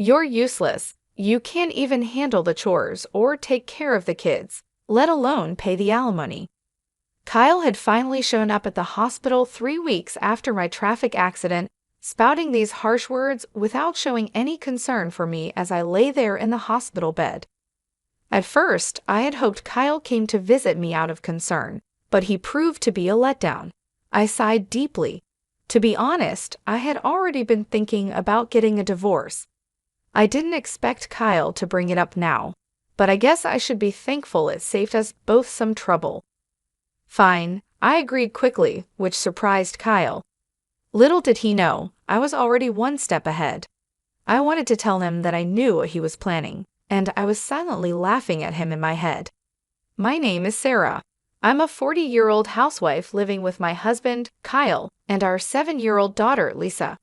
You're useless. You can't even handle the chores or take care of the kids, let alone pay the alimony. Kyle had finally shown up at the hospital 3 weeks after my traffic accident, spouting these harsh words without showing any concern for me as I lay there in the hospital bed. At first, I had hoped Kyle came to visit me out of concern, but he proved to be a letdown. I sighed deeply. To be honest, I had already been thinking about getting a divorce. I didn't expect Kyle to bring it up now, but I guess I should be thankful it saved us both some trouble. Fine, I agreed quickly, which surprised Kyle. Little did he know, I was already one step ahead. I wanted to tell him that I knew what he was planning, and I was silently laughing at him in my head. My name is Sarah. I'm a 40-year-old housewife living with my husband, Kyle, and our 7-year-old daughter, Lisa.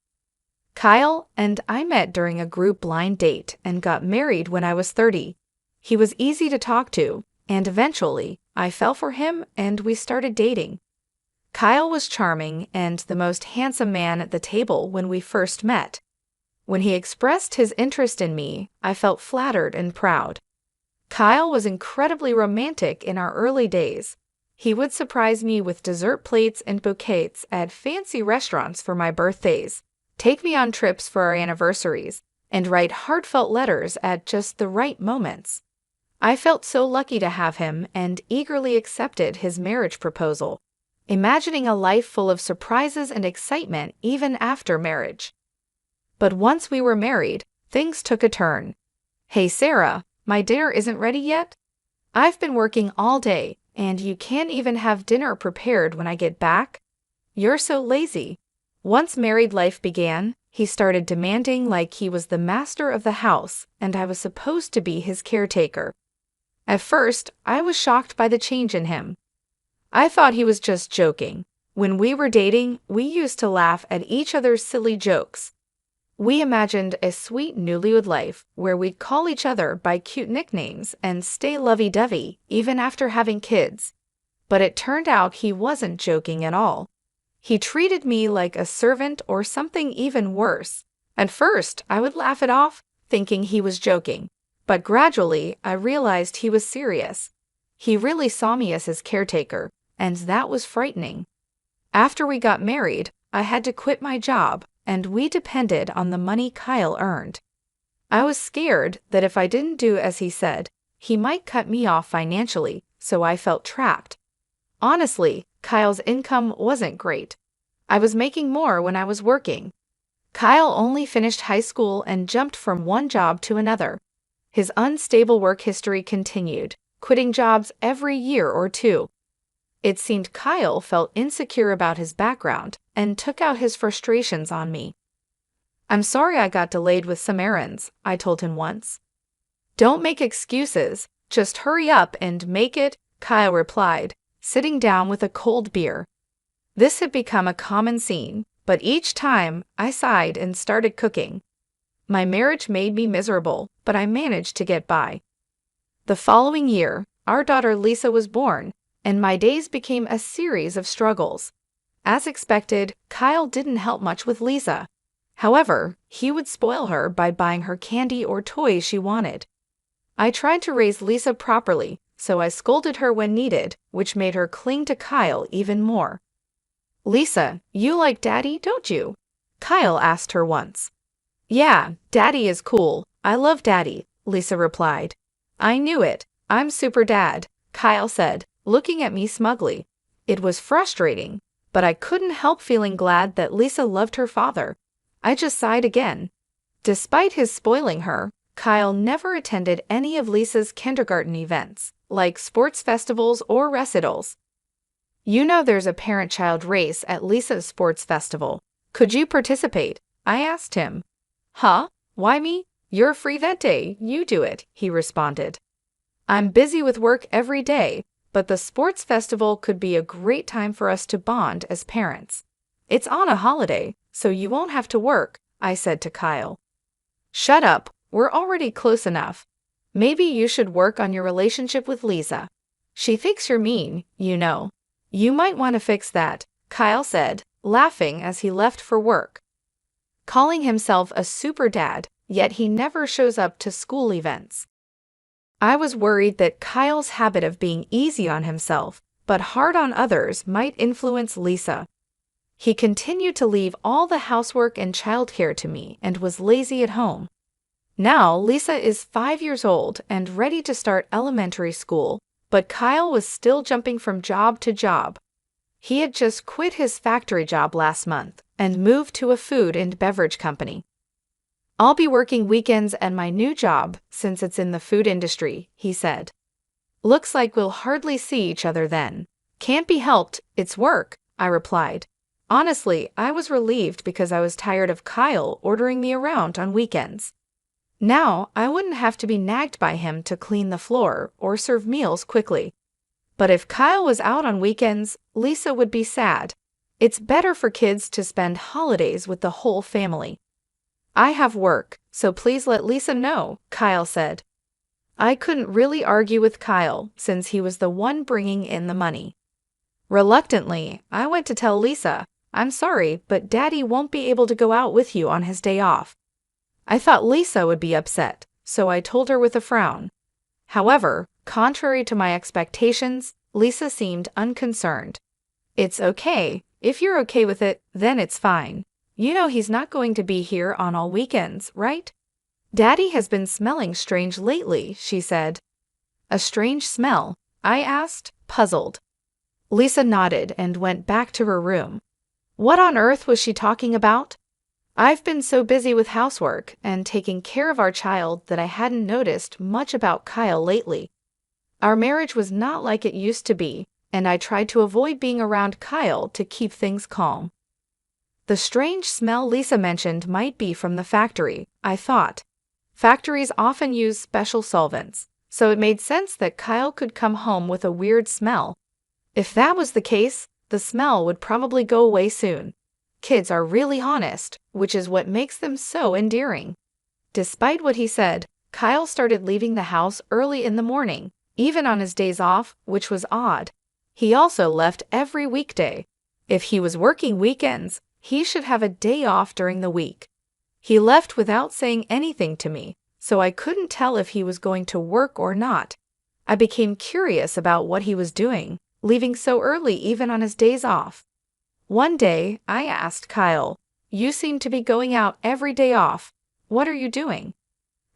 Kyle and I met during a group blind date and got married when I was 30. He was easy to talk to, and eventually, I fell for him and we started dating. Kyle was charming and the most handsome man at the table when we first met. When he expressed his interest in me, I felt flattered and proud. Kyle was incredibly romantic in our early days. He would surprise me with dessert plates and bouquets at fancy restaurants for my birthdays, take me on trips for our anniversaries, and write heartfelt letters at just the right moments. I felt so lucky to have him and eagerly accepted his marriage proposal, imagining a life full of surprises and excitement even after marriage. But once we were married, things took a turn. Hey Sarah, my dinner isn't ready yet? I've been working all day, and you can't even have dinner prepared when I get back? You're so lazy. Once married life began, he started demanding like he was the master of the house and I was supposed to be his caretaker. At first, I was shocked by the change in him. I thought he was just joking. When we were dating, we used to laugh at each other's silly jokes. We imagined a sweet newlywed life where we'd call each other by cute nicknames and stay lovey-dovey even after having kids. But it turned out he wasn't joking at all. He treated me like a servant or something even worse. At first, I would laugh it off, thinking he was joking. But gradually, I realized he was serious. He really saw me as his caretaker, and that was frightening. After we got married, I had to quit my job, and we depended on the money Kyle earned. I was scared that if I didn't do as he said, he might cut me off financially, so I felt trapped. Honestly, Kyle's income wasn't great. I was making more when I was working. Kyle only finished high school and jumped from one job to another. His unstable work history continued, quitting jobs every year or two. It seemed Kyle felt insecure about his background and took out his frustrations on me. I'm sorry I got delayed with some errands, I told him once. Don't make excuses, just hurry up and make it, Kyle replied, sitting down with a cold beer. This had become a common scene, but each time I sighed and started cooking. My marriage made me miserable, but I managed to get by. The following year, our daughter Lisa was born, and my days became a series of struggles. As expected, Kyle didn't help much with Lisa. However, he would spoil her by buying her candy or toys she wanted. I tried to raise Lisa properly, so I scolded her when needed, which made her cling to Kyle even more. Lisa, you like Daddy, don't you? Kyle asked her once. Yeah, Daddy is cool. I love Daddy, Lisa replied. I knew it. I'm super dad, Kyle said, looking at me smugly. It was frustrating, but I couldn't help feeling glad that Lisa loved her father. I just sighed again. Despite his spoiling her, Kyle never attended any of Lisa's kindergarten events, like sports festivals or recitals. You know there's a parent-child race at Lisa's sports festival. Could you participate? I asked him. Huh? Why me? You're free that day. You do it, he responded. I'm busy with work every day, but the sports festival could be a great time for us to bond as parents. It's on a holiday, so you won't have to work, I said to Kyle. Shut up, we're already close enough. Maybe you should work on your relationship with Lisa. She thinks you're mean, you know. You might want to fix that, Kyle said, laughing as he left for work. Calling himself a super dad, yet he never shows up to school events. I was worried that Kyle's habit of being easy on himself, but hard on others, might influence Lisa. He continued to leave all the housework and childcare to me and was lazy at home. Now, Lisa is 5 years old and ready to start elementary school, but Kyle was still jumping from job to job. He had just quit his factory job last month and moved to a food and beverage company. "I'll be working weekends at my new job since it's in the food industry," he said. "Looks like we'll hardly see each other then." "Can't be helped, it's work," I replied. Honestly, I was relieved because I was tired of Kyle ordering me around on weekends. Now, I wouldn't have to be nagged by him to clean the floor or serve meals quickly. But if Kyle was out on weekends, Lisa would be sad. It's better for kids to spend holidays with the whole family. "I have work, so please let Lisa know," Kyle said. I couldn't really argue with Kyle since he was the one bringing in the money. Reluctantly, I went to tell Lisa, "I'm sorry, but Daddy won't be able to go out with you on his day off." I thought Lisa would be upset, so I told her with a frown. However, contrary to my expectations, Lisa seemed unconcerned. "It's okay. If you're okay with it, then it's fine. You know he's not going to be here on all weekends, right?" "Daddy has been smelling strange lately," she said. "A strange smell?" I asked, puzzled. Lisa nodded and went back to her room. What on earth was she talking about? "I've been so busy with housework and taking care of our child that I hadn't noticed much about Kyle lately. Our marriage was not like it used to be, and I tried to avoid being around Kyle to keep things calm." The strange smell Lisa mentioned might be from the factory, I thought. Factories often use special solvents, so it made sense that Kyle could come home with a weird smell. If that was the case, the smell would probably go away soon. Kids are really honest, which is what makes them so endearing. Despite what he said, Kyle started leaving the house early in the morning, even on his days off, which was odd. He also left every weekday. If he was working weekends, he should have a day off during the week. He left without saying anything to me, so I couldn't tell if he was going to work or not. I became curious about what he was doing, leaving so early even on his days off. One day, I asked Kyle, "You seem to be going out every day off. What are you doing?"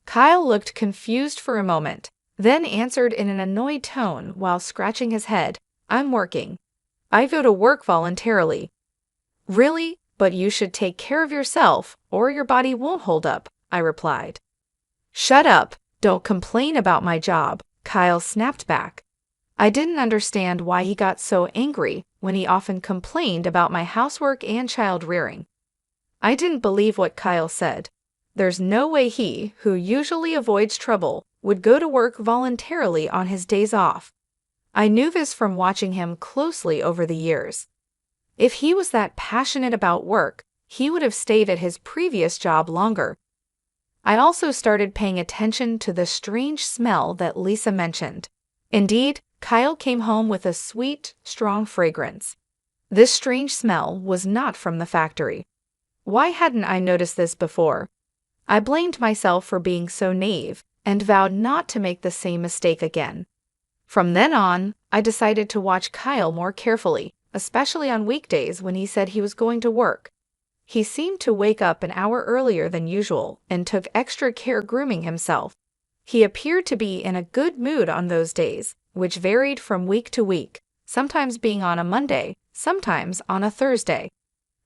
Kyle looked confused for a moment, then answered in an annoyed tone while scratching his head, "I'm working. I go to work voluntarily." "Really? But you should take care of yourself, or your body won't hold up," I replied. "Shut up, don't complain about my job," Kyle snapped back. I didn't understand why he got so angry when he often complained about my housework and child rearing. I didn't believe what Kyle said. There's no way he, who usually avoids trouble, would go to work voluntarily on his days off. I knew this from watching him closely over the years. If he was that passionate about work, he would have stayed at his previous job longer. I also started paying attention to the strange smell that Lisa mentioned. Indeed, Kyle came home with a sweet, strong fragrance. This strange smell was not from the factory. Why hadn't I noticed this before? I blamed myself for being so naive and vowed not to make the same mistake again. From then on, I decided to watch Kyle more carefully, especially on weekdays when he said he was going to work. He seemed to wake up an hour earlier than usual and took extra care grooming himself. He appeared to be in a good mood on those days, which varied from week to week, sometimes being on a Monday, sometimes on a Thursday.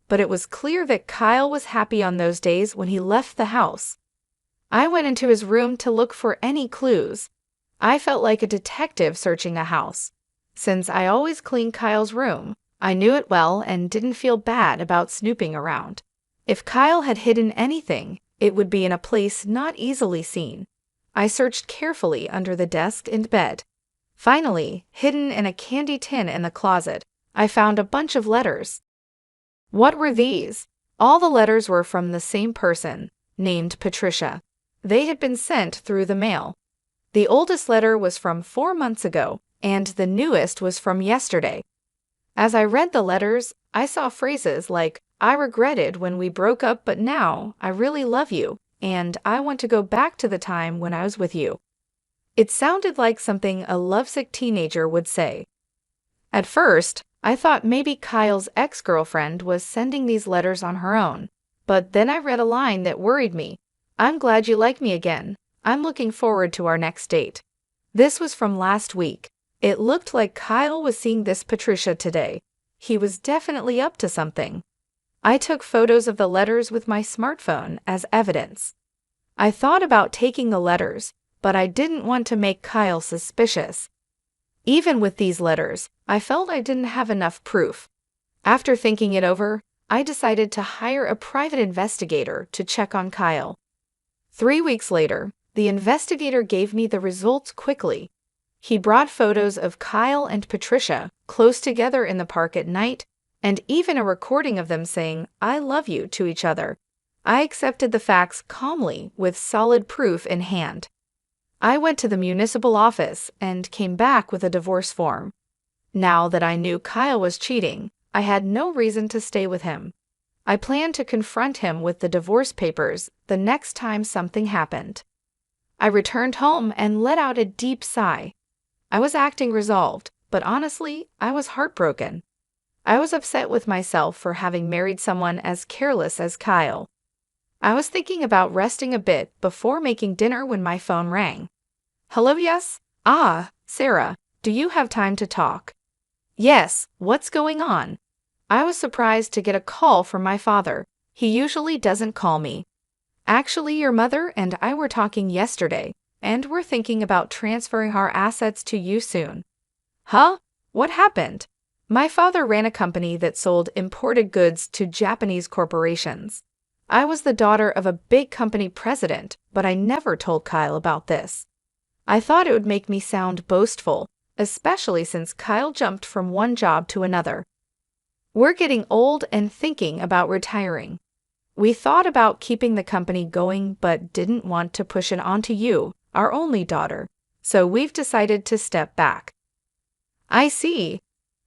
But it was clear that Kyle was happy on those days when he left the house. I went into his room to look for any clues. I felt like a detective searching a house. Since I always clean Kyle's room, I knew it well and didn't feel bad about snooping around. If Kyle had hidden anything, it would be in a place not easily seen. I searched carefully under the desk and bed. Finally, hidden in a candy tin in the closet, I found a bunch of letters. What were these? All the letters were from the same person, named Patricia. They had been sent through the mail. The oldest letter was from 4 months ago, and the newest was from yesterday. As I read the letters, I saw phrases like, "I regretted when we broke up, but now I really love you," and I want to go back to the time when I was with you." It sounded like something a lovesick teenager would say. At first, I thought maybe Kyle's ex-girlfriend was sending these letters on her own, but then I read a line that worried me. "I'm glad you like me again. I'm looking forward to our next date." This was from last week. It looked like Kyle was seeing this Patricia today. He was definitely up to something. I took photos of the letters with my smartphone as evidence. I thought about taking the letters, but I didn't want to make Kyle suspicious. Even with these letters, I felt I didn't have enough proof. After thinking it over, I decided to hire a private investigator to check on Kyle. 3 weeks later, the investigator gave me the results quickly. He brought photos of Kyle and Patricia close together in the park at night, and even a recording of them saying, "I love you" to each other. I accepted the facts calmly with solid proof in hand. I went to the municipal office and came back with a divorce form. Now that I knew Kyle was cheating, I had no reason to stay with him. I planned to confront him with the divorce papers the next time something happened. I returned home and let out a deep sigh. I was acting resolved, but honestly, I was heartbroken. I was upset with myself for having married someone as careless as Kyle. I was thinking about resting a bit before making dinner when my phone rang. "Hello, yes? Ah, Sarah, do you have time to talk?" "Yes, what's going on?" I was surprised to get a call from my father. He usually doesn't call me. "Actually, your mother and I were talking yesterday, and we're thinking about transferring our assets to you soon." "Huh? What happened?" My father ran a company that sold imported goods to Japanese corporations. I was the daughter of a big company president, but I never told Kyle about this. I thought it would make me sound boastful, especially since Kyle jumped from one job to another. We're getting old and thinking about retiring. We thought about keeping the company going but didn't want to push it onto you, our only daughter, so we've decided to step back. I see.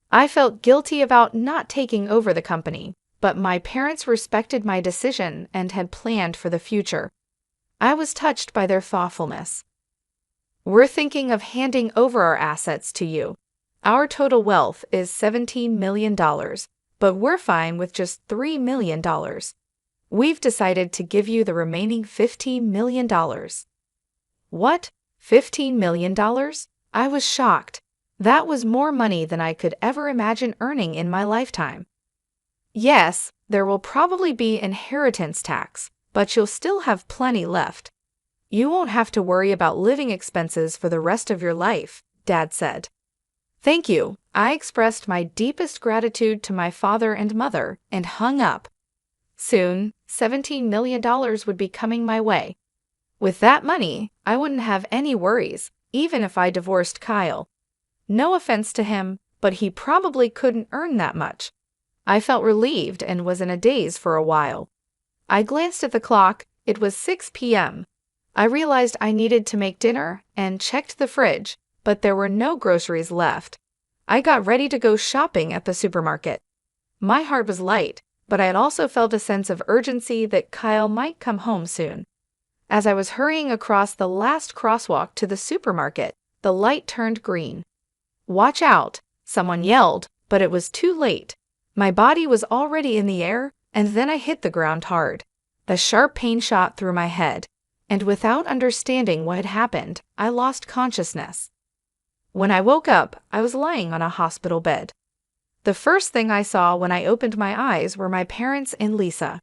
I felt guilty about not taking over the company, but my parents respected my decision and had planned for the future. I was touched by their thoughtfulness. "We're thinking of handing over our assets to you. Our total wealth is $17 million, but we're fine with just $3 million. We've decided to give you the remaining $15 million. What? $15 million? I was shocked. That was more money than I could ever imagine earning in my lifetime. Yes, there will probably be inheritance tax, but you'll still have plenty left. You won't have to worry about living expenses for the rest of your life," Dad said. "Thank you." I expressed my deepest gratitude to my father and mother and hung up. Soon, $17 million would be coming my way. With that money, I wouldn't have any worries, even if I divorced Kyle. No offense to him, but he probably couldn't earn that much. I felt relieved and was in a daze for a while. I glanced at the clock. It was 6 p.m. I realized I needed to make dinner and checked the fridge, but there were no groceries left. I got ready to go shopping at the supermarket. My heart was light, but I had also felt a sense of urgency that Kyle might come home soon. As I was hurrying across the last crosswalk to the supermarket, the light turned green. "Watch out!" someone yelled, but it was too late. My body was already in the air, and then I hit the ground hard. The sharp pain shot through my head, and without understanding what had happened, I lost consciousness. When I woke up, I was lying on a hospital bed. The first thing I saw when I opened my eyes were my parents and Lisa.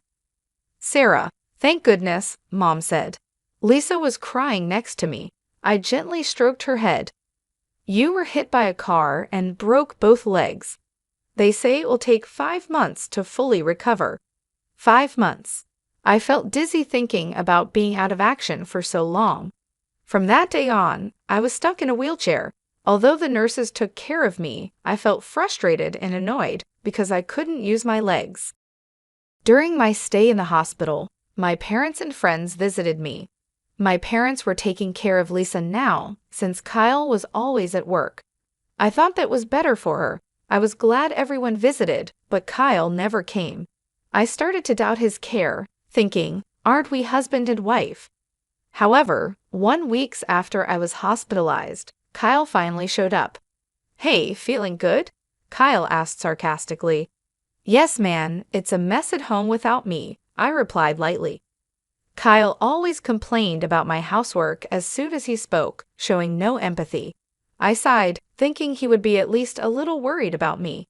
"Sarah, thank goodness," Mom said. Lisa was crying next to me. I gently stroked her head. "You were hit by a car and broke both legs. They say it will take 5 months to fully recover." 5 months. I felt dizzy thinking about being out of action for so long. From that day on, I was stuck in a wheelchair. Although the nurses took care of me, I felt frustrated and annoyed because I couldn't use my legs. During my stay in the hospital, my parents and friends visited me. My parents were taking care of Lisa now, since Kyle was always at work. I thought that was better for her. I was glad everyone visited, but Kyle never came. I started to doubt his care, thinking, Aren't we husband and wife? However, 1 week after I was hospitalized, Kyle finally showed up. Hey, feeling good? Kyle asked sarcastically. Yes, man, it's a mess at home without me, I replied lightly. Kyle always complained about my housework as soon as he spoke, showing no empathy. I sighed, thinking he would be at least a little worried about me.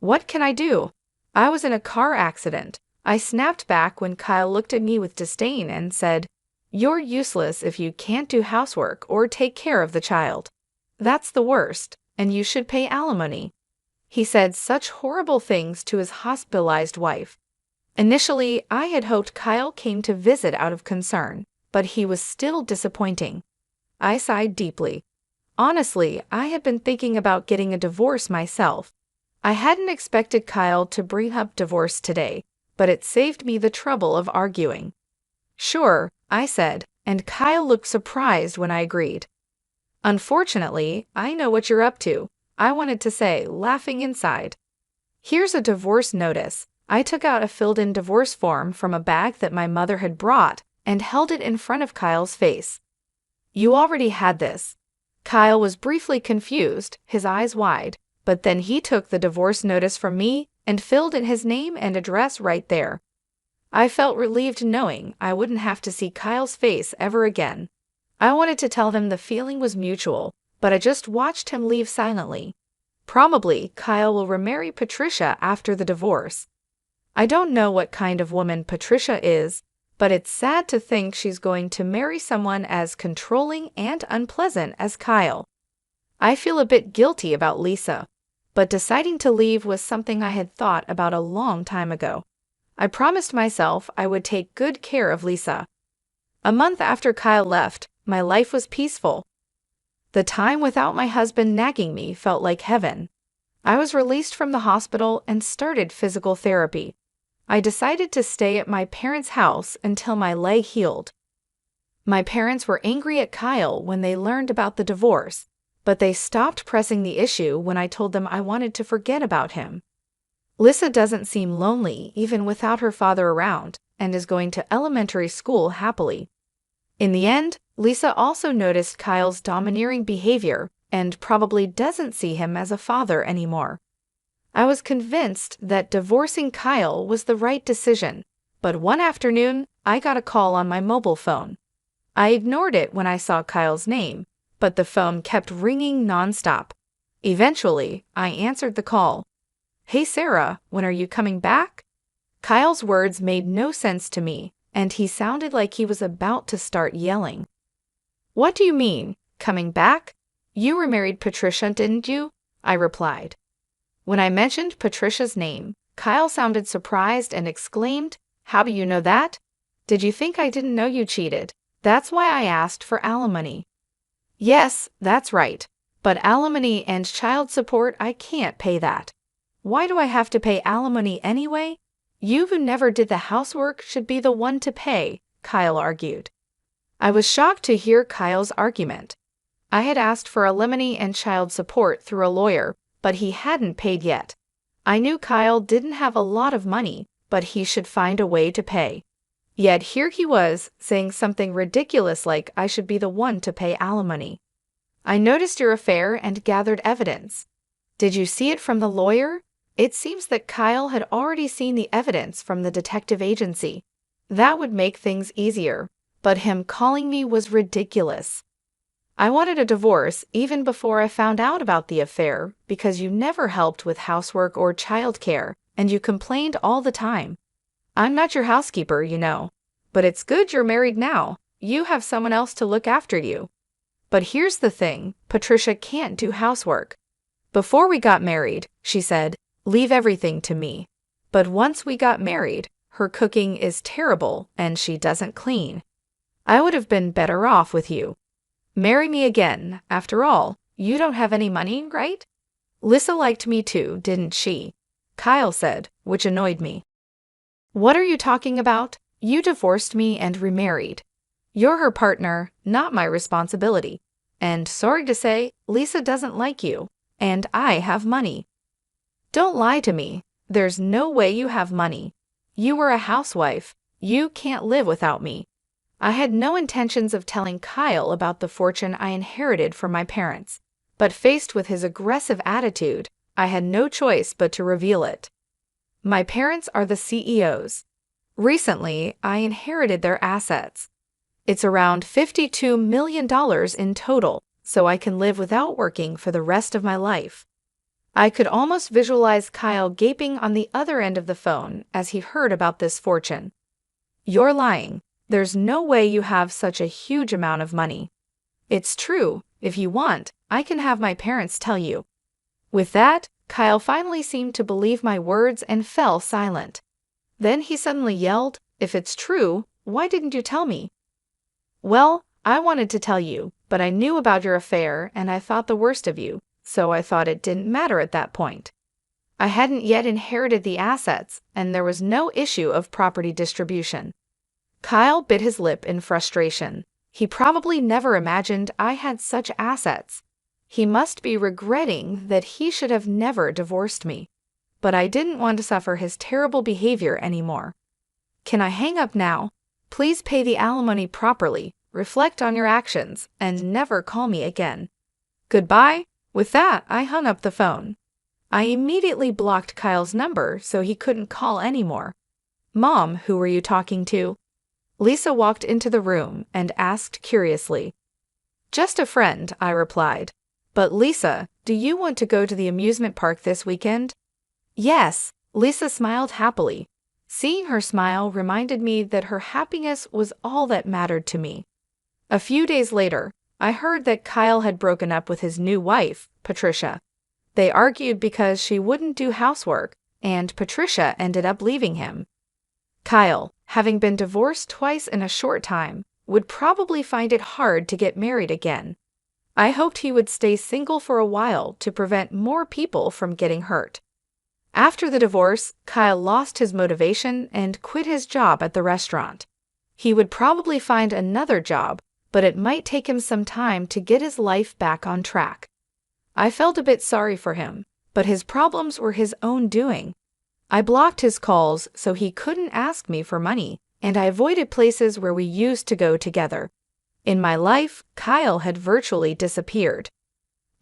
What can I do? I was in a car accident. I snapped back when Kyle looked at me with disdain and said, You're useless if you can't do housework or take care of the child. That's the worst, and you should pay alimony. He said such horrible things to his hospitalized wife. Initially, I had hoped Kyle came to visit out of concern, but he was still disappointing. I sighed deeply. Honestly, I had been thinking about getting a divorce myself. I hadn't expected Kyle to bring up divorce today, but it saved me the trouble of arguing. Sure, I said, and Kyle looked surprised when I agreed. Unfortunately, I know what you're up to, I wanted to say, laughing inside. Here's a divorce notice. I took out a filled-in divorce form from a bag that my mother had brought and held it in front of Kyle's face. You already had this. Kyle was briefly confused, his eyes wide, but then he took the divorce notice from me and filled in his name and address right there. I felt relieved knowing I wouldn't have to see Kyle's face ever again. I wanted to tell them the feeling was mutual, but I just watched him leave silently. Probably Kyle will remarry Patricia after the divorce. I don't know what kind of woman Patricia is, but it's sad to think she's going to marry someone as controlling and unpleasant as Kyle. I feel a bit guilty about Lisa, but deciding to leave was something I had thought about a long time ago. I promised myself I would take good care of Lisa. A month after Kyle left, my life was peaceful. The time without my husband nagging me felt like heaven. I was released from the hospital and started physical therapy. I decided to stay at my parents' house until my leg healed. My parents were angry at Kyle when they learned about the divorce, but they stopped pressing the issue when I told them I wanted to forget about him. Lisa doesn't seem lonely even without her father around and is going to elementary school happily. In the end, Lisa also noticed Kyle's domineering behavior and probably doesn't see him as a father anymore. I was convinced that divorcing Kyle was the right decision, but one afternoon, I got a call on my mobile phone. I ignored it when I saw Kyle's name, but the phone kept ringing nonstop. Eventually, I answered the call. Hey Sarah, when are you coming back? Kyle's words made no sense to me, and he sounded like he was about to start yelling. What do you mean, coming back? You remarried Patricia, didn't you? I replied. When I mentioned Patricia's name, Kyle sounded surprised and exclaimed, How do you know that? Did you think I didn't know you cheated? That's why I asked for alimony. Yes, that's right. But alimony and child support, I can't pay that. Why do I have to pay alimony anyway? You who never did the housework should be the one to pay, Kyle argued. I was shocked to hear Kyle's argument. I had asked for alimony and child support through a lawyer, but he hadn't paid yet. I knew Kyle didn't have a lot of money, but he should find a way to pay. Yet here he was, saying something ridiculous like I should be the one to pay alimony. I noticed your affair and gathered evidence. Did you see it from the lawyer? It seems that Kyle had already seen the evidence from the detective agency. That would make things easier, but him calling me was ridiculous. I wanted a divorce even before I found out about the affair because you never helped with housework or childcare, and you complained all the time. I'm not your housekeeper, you know, but it's good you're married now. You have someone else to look after you. But here's the thing, Patricia can't do housework. Before we got married, she said, leave everything to me. But once we got married, her cooking is terrible and she doesn't clean. I would have been better off with you. Marry me again. After all, you don't have any money, right? Lisa liked me too, didn't she? Kyle said, which annoyed me. What are you talking about? You divorced me and remarried. You're her partner, not my responsibility. And sorry to say, Lisa doesn't like you, and I have money. Don't lie to me. There's no way you have money. You were a housewife. You can't live without me. I had no intentions of telling Kyle about the fortune I inherited from my parents, but faced with his aggressive attitude, I had no choice but to reveal it. My parents are the CEOs. Recently, I inherited their assets. It's around $52 million in total, so I can live without working for the rest of my life. I could almost visualize Kyle gaping on the other end of the phone as he heard about this fortune. You're lying. There's no way you have such a huge amount of money. It's true. If you want, I can have my parents tell you. With that, Kyle finally seemed to believe my words and fell silent. Then he suddenly yelled, "If it's true, why didn't you tell me?" Well, I wanted to tell you, but I knew about your affair and I thought the worst of you, so I thought it didn't matter at that point. I hadn't yet inherited the assets, and there was no issue of property distribution. Kyle bit his lip in frustration. He probably never imagined I had such assets. He must be regretting that he should have never divorced me. But I didn't want to suffer his terrible behavior anymore. Can I hang up now? Please pay the alimony properly, reflect on your actions, and never call me again. Goodbye. With that, I hung up the phone. I immediately blocked Kyle's number so he couldn't call anymore. Mom, who were you talking to? Lisa walked into the room and asked curiously. Just a friend, I replied. But Lisa, do you want to go to the amusement park this weekend? Yes, Lisa smiled happily. Seeing her smile reminded me that her happiness was all that mattered to me. A few days later, I heard that Kyle had broken up with his new wife, Patricia. They argued because she wouldn't do housework, and Patricia ended up leaving him. Kyle, having been divorced twice in a short time, would probably find it hard to get married again. I hoped he would stay single for a while to prevent more people from getting hurt. After the divorce, Kyle lost his motivation and quit his job at the restaurant. He would probably find another job, but it might take him some time to get his life back on track. I felt a bit sorry for him, but his problems were his own doing. I blocked his calls so he couldn't ask me for money, and I avoided places where we used to go together. In my life, Kyle had virtually disappeared.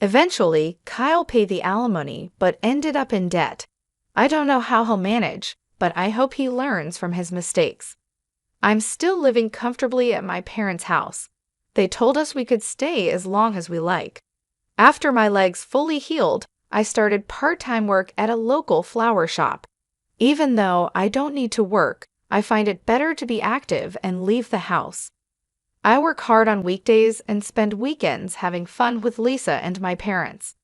Eventually, Kyle paid the alimony but ended up in debt. I don't know how he'll manage, but I hope he learns from his mistakes. I'm still living comfortably at my parents' house. They told us we could stay as long as we like. After my legs fully healed, I started part-time work at a local flower shop. Even though I don't need to work, I find it better to be active and leave the house. I work hard on weekdays and spend weekends having fun with Lisa and my parents.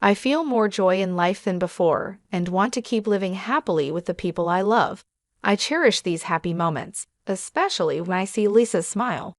I feel more joy in life than before and want to keep living happily with the people I love. I cherish these happy moments, especially when I see Lisa's smile.